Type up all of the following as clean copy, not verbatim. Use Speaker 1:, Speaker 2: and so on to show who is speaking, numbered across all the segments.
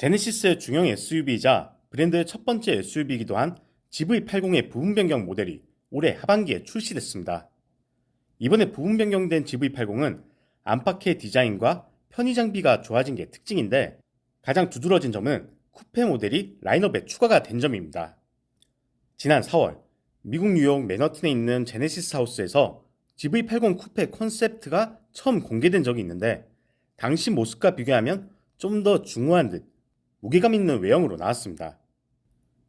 Speaker 1: 제네시스의 중형 SUV이자 브랜드의 첫 번째 SUV이기도 한 GV80의 부분 변경 모델이 올해 하반기에 출시됐습니다. 이번에 부분 변경된 GV80은 안팎의 디자인과 편의 장비가 좋아진 게 특징인데, 가장 두드러진 점은 쿠페 모델이 라인업에 추가가 된 점입니다. 지난 4월 미국 뉴욕 맨하튼에 있는 제네시스 하우스에서 GV80 쿠페 컨셉트가 처음 공개된 적이 있는데, 당시 모습과 비교하면 좀 더 중후한 듯 무게감 있는 외형으로 나왔습니다.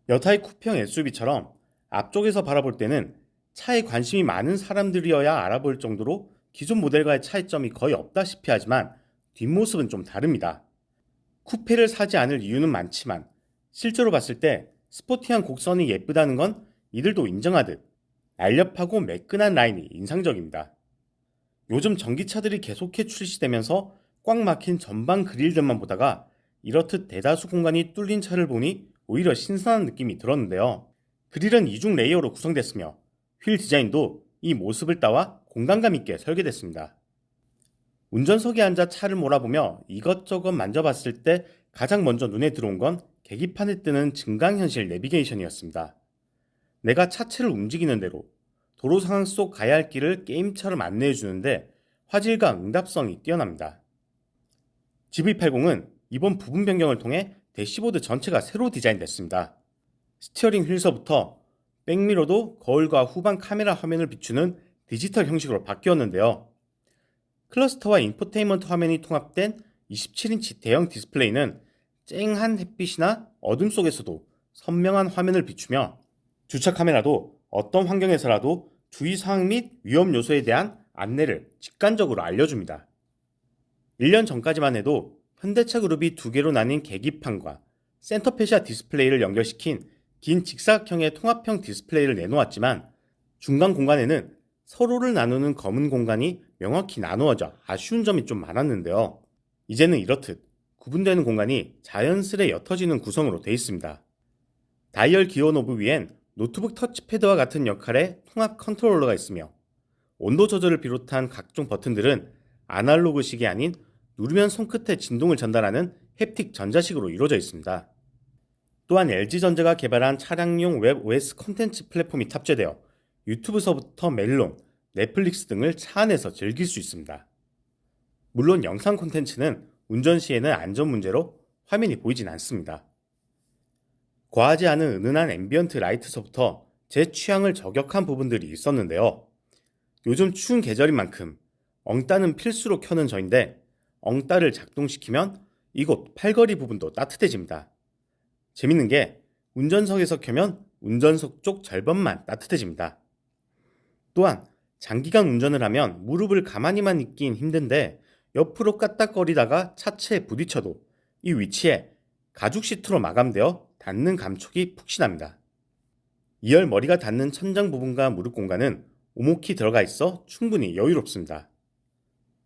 Speaker 1: 여타의 쿠페형 SUV처럼 앞쪽에서 바라볼 때는 차에 관심이 많은 사람들이어야 알아볼 정도로 기존 모델과의 차이점이 거의 없다시피 하지만, 뒷모습은 좀 다릅니다. 쿠페를 사지 않을 이유는 많지만 실제로 봤을 때 스포티한 곡선이 예쁘다는 건 이들도 인정하듯 날렵하고 매끈한 라인이 인상적입니다. 요즘 전기차들이 계속해 출시되면서 꽉 막힌 전방 그릴들만 보다가 이렇듯 대다수 공간이 뚫린 차를 보니 오히려 신선한 느낌이 들었는데요. 그릴은 이중 레이어로 구성됐으며 휠 디자인도 이 모습을 따와 공간감 있게 설계됐습니다. 운전석에 앉아 차를 몰아보며 이것저것 만져봤을 때 가장 먼저 눈에 들어온 건 계기판에 뜨는 증강현실 내비게이션이었습니다. 내가 차체를 움직이는 대로 도로 상황 속 가야 할 길을 게임처럼 안내해주는데 화질과 응답성이 뛰어납니다. GV80은 이번 부분 변경을 통해 대시보드 전체가 새로 디자인됐습니다. 스티어링 휠서부터 백미러도 거울과 후방 카메라 화면을 비추는 디지털 형식으로 바뀌었는데요. 클러스터와 인포테인먼트 화면이 통합된 27인치 대형 디스플레이는 쨍한 햇빛이나 어둠 속에서도 선명한 화면을 비추며, 주차 카메라도 어떤 환경에서라도 주의 사항 및 위험 요소에 대한 안내를 직관적으로 알려줍니다. 1년 전까지만 해도 현대차 그룹이 두 개로 나뉜 계기판과 센터페시아 디스플레이를 연결시킨 긴 직사각형의 통합형 디스플레이를 내놓았지만, 중간 공간에는 서로를 나누는 검은 공간이 명확히 나누어져 아쉬운 점이 좀 많았는데요. 이제는 이렇듯 구분되는 공간이 자연스레 옅어지는 구성으로 되어 있습니다. 다이얼 기어 노브 위엔 노트북 터치패드와 같은 역할의 통합 컨트롤러가 있으며, 온도 조절을 비롯한 각종 버튼들은 아날로그식이 아닌 누르면 손끝에 진동을 전달하는 햅틱 전자식으로 이루어져 있습니다. 또한 LG전자가 개발한 차량용 웹 OS 콘텐츠 플랫폼이 탑재되어 유튜브서부터 멜론, 넷플릭스 등을 차 안에서 즐길 수 있습니다. 물론 영상 콘텐츠는 운전 시에는 안전 문제로 화면이 보이진 않습니다. 과하지 않은 은은한 앰비언트 라이트서부터 제 취향을 저격한 부분들이 있었는데요. 요즘 추운 계절인 만큼 엉따는 필수로 켜는 저인데, 엉따를 작동시키면 이곳 팔걸이 부분도 따뜻해집니다. 재밌는 게 운전석에서 켜면 운전석 쪽 절반만 따뜻해집니다. 또한 장기간 운전을 하면 무릎을 가만히만 있긴 힘든데, 옆으로 까딱거리다가 차체에 부딪혀도 이 위치에 가죽 시트로 마감되어 닿는 감촉이 푹신합니다. 2열 머리가 닿는 천장 부분과 무릎 공간은 오목히 들어가 있어 충분히 여유롭습니다.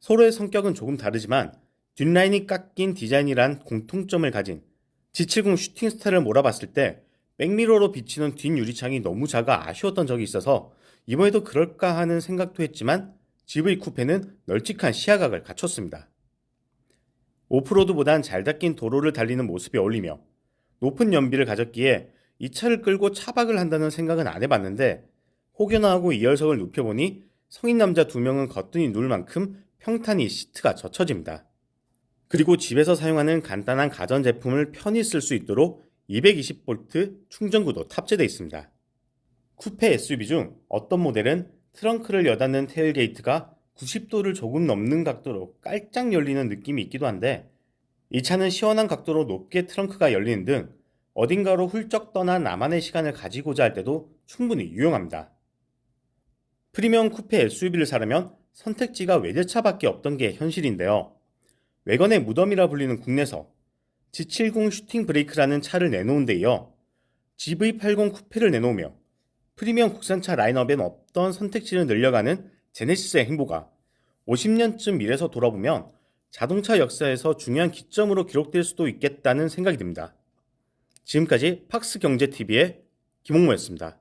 Speaker 1: 서로의 성격은 조금 다르지만 뒷라인이 깎인 디자인이란 공통점을 가진 G70 슈팅스타를 몰아봤을 때 백미러로 비치는 뒷 유리창이 너무 작아 아쉬웠던 적이 있어서 이번에도 그럴까 하는 생각도 했지만, GV 쿠페는 널찍한 시야각을 갖췄습니다. 오프로드보단 잘 닦인 도로를 달리는 모습이 어울리며 높은 연비를 가졌기에 이 차를 끌고 차박을 한다는 생각은 안 해봤는데, 혹여나하고 2열석을 눕혀보니 성인 남자 2명은 거뜬히 누울 만큼 평탄히 시트가 젖혀집니다. 그리고 집에서 사용하는 간단한 가전제품을 편히 쓸 수 있도록 220V 충전구도 탑재되어 있습니다. 쿠페 SUV 중 어떤 모델은 트렁크를 여닫는 테일게이트가 90도를 조금 넘는 각도로 깔짝 열리는 느낌이 있기도 한데, 이 차는 시원한 각도로 높게 트렁크가 열리는 등 어딘가로 훌쩍 떠난 나만의 시간을 가지고자 할 때도 충분히 유용합니다. 프리미엄 쿠페 SUV를 사려면 선택지가 외제차밖에 없던 게 현실인데요. 외관의 무덤이라 불리는 국내서 G70 슈팅 브레이크라는 차를 내놓은 데 이어 GV80 쿠페를 내놓으며 프리미엄 국산차 라인업엔 없던 선택지를 늘려가는 제네시스의 행보가 50년쯤 미래서 돌아보면 자동차 역사에서 중요한 기점으로 기록될 수도 있겠다는 생각이 듭니다. 지금까지 팍스경제TV의 김홍모였습니다.